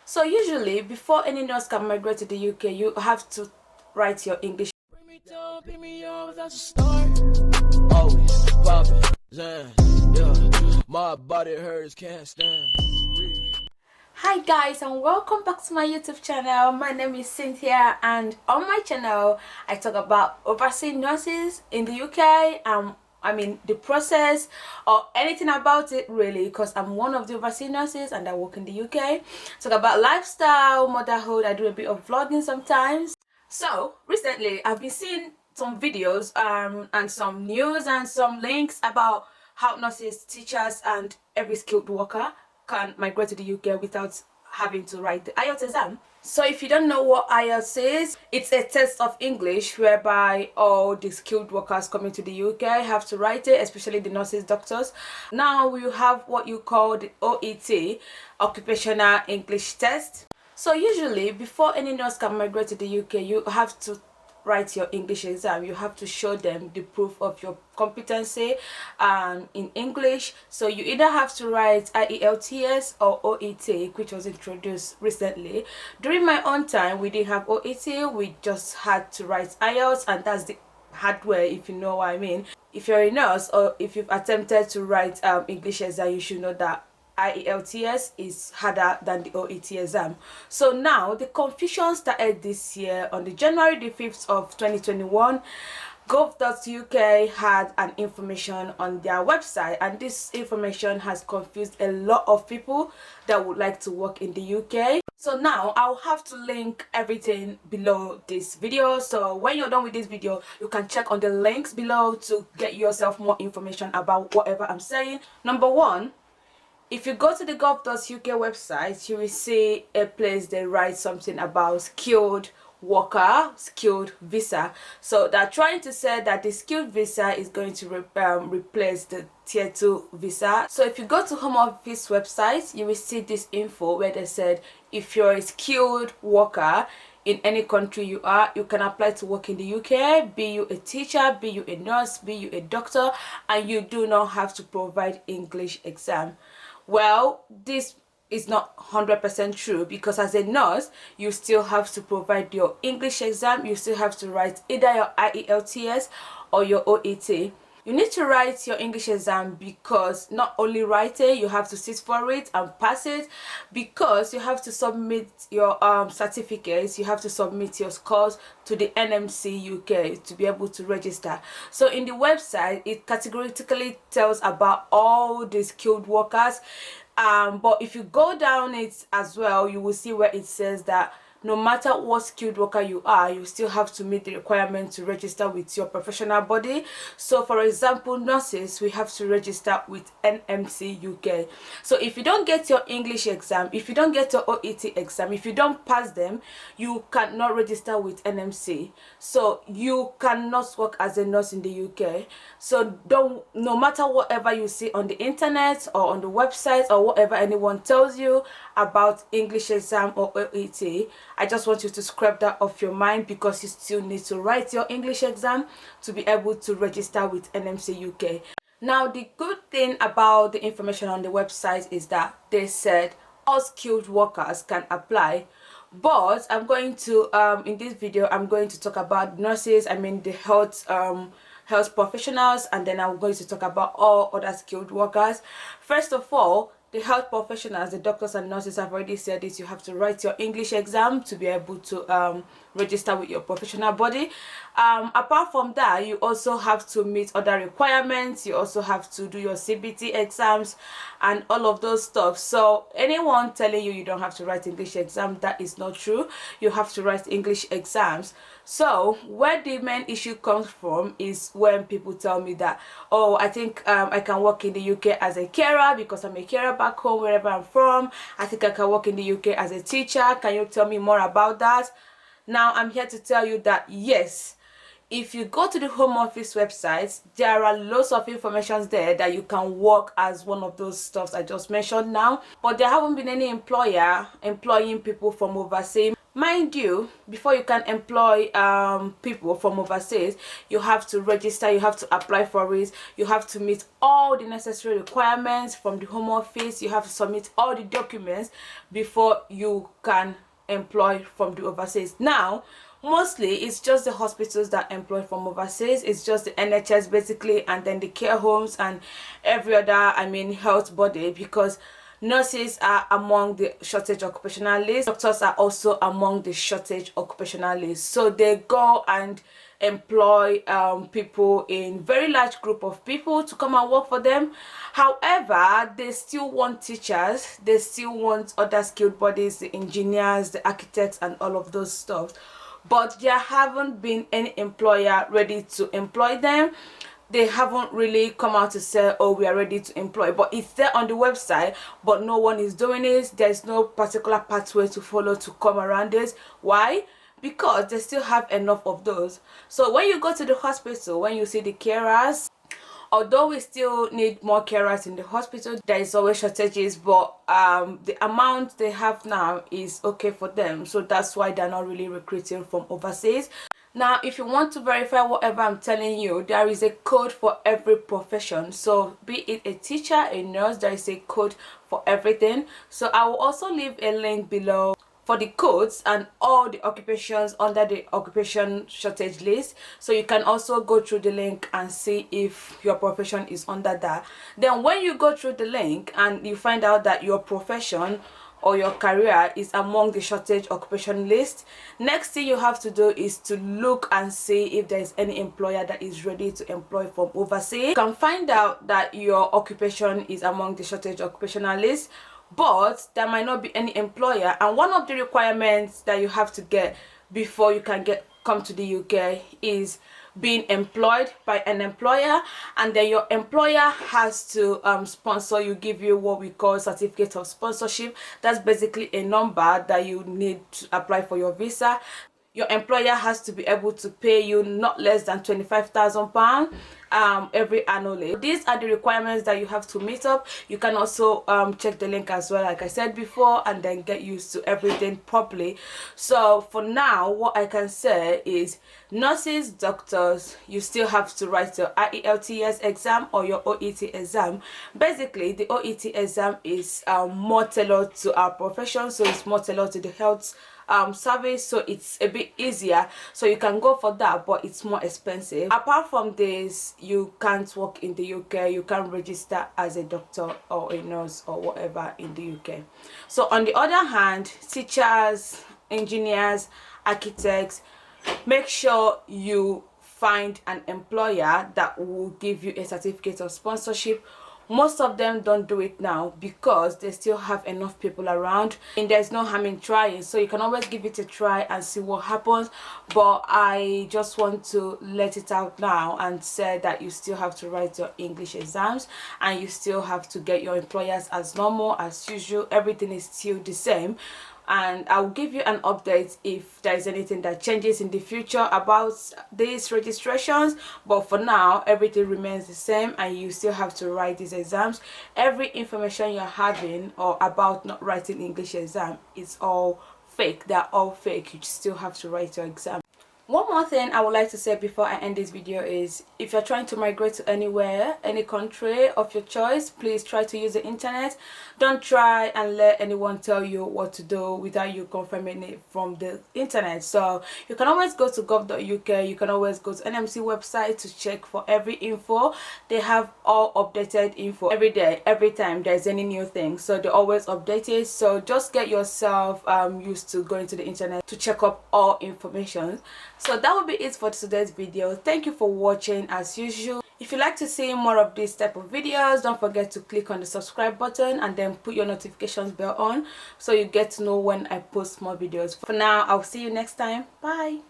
So usually, before any nurse can migrate to the UK, you have to write your English. Bring me down, pick me up, that's a start. Always popping, yeah. My body hurts, can't stand. Hi guys, and welcome back to my YouTube channel. My name is Cynthia, and on my channel I talk about overseas nurses in the UK. I mean the process or anything about it really, because I'm one of the overseas nurses and I work in the UK. Talk about lifestyle, motherhood. I do a bit of vlogging sometimes. So recently I've been seeing some videos and some news and some links about how nurses, teachers and every skilled worker can migrate to the UK without having to write the Ielts exam. So if you don't know what Ielts is, it's a test of English whereby all the skilled workers coming to the UK have to write it, especially the nurses, doctors. Now we have what you call the OET, Occupational English Test. So usually before any nurse can migrate to the UK, you have to write your English exam. You have to show them the proof of your competency in English. So you either have to write Ielts or OET, which was introduced recently. During my own time, we didn't have OET. We just had to write Ielts, and that's the hardware, if you know what I mean. If you're a nurse or if you've attempted to write English exam, you should know that Ielts is harder than the OET exam. So now the confusion started this year on the January the 5th of 2021. Gov.uk had an information on their website, and this information has confused a lot of people that would like to work in the UK. So now I'll have to link everything below this video, so when you're done with this video you can check on the links below to get yourself more information about whatever I'm saying. Number one, if you go to the gov.uk website, you will see a place they write something about skilled worker, skilled visa. So they're trying to say that the skilled visa is going to replace the tier 2 visa. So if you go to Home Office website, you will see this info where they said if you're a skilled worker in any country you are, you can apply to work in the UK, be you a teacher, be you a nurse, be you a doctor, and you do not have to provide English exam. Well, this is not 100% true, because as a nurse you still have to provide your English exam. You still have to write either your Ielts or your OET. You need to write your English exam because not only write it, you have to sit for it and pass it, because you have to submit your certificates, you have to submit your scores to the NMC UK to be able to register. So in the website it categorically tells about all the skilled workers, but if you go down it as well, you will see where it says that no matter what skilled worker you are, you still have to meet the requirement to register with your professional body. So for example, nurses, we have to register with NMC UK. So if you don't get your English exam, if you don't get your OET exam, if you don't pass them, you cannot register with NMC. So you cannot work as a nurse in the UK. So no matter whatever you see on the internet or on the website or whatever anyone tells you about English exam or OET, I just want you to scrap that off your mind, because you still need to write your English exam to be able to register with NMC UK. Now the good thing about the information on the website is that they said all skilled workers can apply, but I'm going to in this video I'm going to talk about nurses, I mean the health professionals, and then I'm going to talk about all other skilled workers. First of all, the health professionals, the doctors and nurses, have already said this: you have to write your English exam to be able to register with your professional body. Apart from that, you also have to meet other requirements. You also have to do your CBT exams and all of those stuff. So anyone telling you you don't have to write English exam, that is not true. You have to write English exams. So where the main issue comes from is when people tell me that, oh, I think I can work in the UK as a carer because I'm a carer back home wherever I'm from. I think I can work in the UK as a teacher. Can you tell me more about that? Now I'm here to tell you that yes, if you go to the Home Office website, there are lots of information there that you can work as one of those stuffs I just mentioned now, but there haven't been any employer employing people from overseas. Mind you, before you can employ people from overseas, you have to register, you have to apply for it, you have to meet all the necessary requirements from the home office, you have to submit all the documents before you can employ from the overseas. Now mostly it's just the hospitals that employ from overseas. It's just the NHS basically, and then the care homes and every other, I mean, health body, because nurses are among the shortage occupational list, doctors are also among the shortage occupational list, so they go and employ people in very large group of people to come and work for them. However, they still want teachers, they still want other skilled bodies, the engineers, the architects and all of those stuff, but there haven't been any employer ready to employ them. They haven't really come out to say, oh, we are ready to employ, but it's there on the website, but no one is doing it. There's no particular pathway to follow to come around this. Why? Because they still have enough of those. So when you go to the hospital, when you see the carers, although we still need more carers in the hospital, there is always shortages, but the amount they have now is okay for them, so that's why they're not really recruiting from overseas. Now if you want to verify whatever I'm telling you, there is a code for every profession. So be it a teacher, a nurse, there is a code for everything. So I will also leave a link below for the codes and all the occupations under the occupation shortage list, so you can also go through the link and see if your profession is under that. Then when you go through the link and you find out that your profession or your career is among the shortage occupation list, next thing you have to do is to look and see if there is any employer that is ready to employ from overseas. You can find out that your occupation is among the shortage occupational list, but there might not be any employer, and one of the requirements that you have to get before you can come to the UK is being employed by an employer, and then your employer has to sponsor you, give you what we call certificate of sponsorship. That's basically a number that you need to apply for your visa. Your employer has to be able to pay you not less than £25,000 every annually. These are the requirements that you have to meet up. You can also check the link as well, like I said before, and then get used to everything properly. So for now, what I can say is nurses, doctors, you still have to write your Ielts exam or your OET exam. Basically the OET exam is more tailored to our profession, so it's more tailored to the health service, so it's a bit easier, so you can go for that, but it's more expensive. Apart from this, you can't work in the UK, you can't register as a doctor or a nurse or whatever in the UK. So on the other hand, teachers, engineers, architects, make sure you find an employer that will give you a certificate of sponsorship. Most of them don't do it now because they still have enough people around, and there's no harm in trying, so you can always give it a try and see what happens. But I just want to let it out now and say that you still have to write your English exams, and you still have to get your employers as normal as usual. Everything is still the same, and I'll give you an update if there is anything that changes in the future about these registrations. But for now, everything remains the same, and you still have to write these exams. Every information you're having or about not writing English exam is all fake. They're all fake. You still have to write your exam. One more thing I would like to say before I end this video is, if you're trying to migrate to anywhere, any country of your choice, please try to use the internet. Don't try and let anyone tell you what to do without you confirming it from the internet. So you can always go to gov.uk, you can always go to NMC website to check for every info. They have all updated info every day, every time there's any new thing, so they always update it. So just get yourself used to going to the internet to check up all information. So that will be it for today's video. Thank you for watching as usual. If you like to see more of this type of videos, don't forget to click on the subscribe button and then put your notifications bell on so you get to know when I post more videos. For now, I'll see you next time. Bye.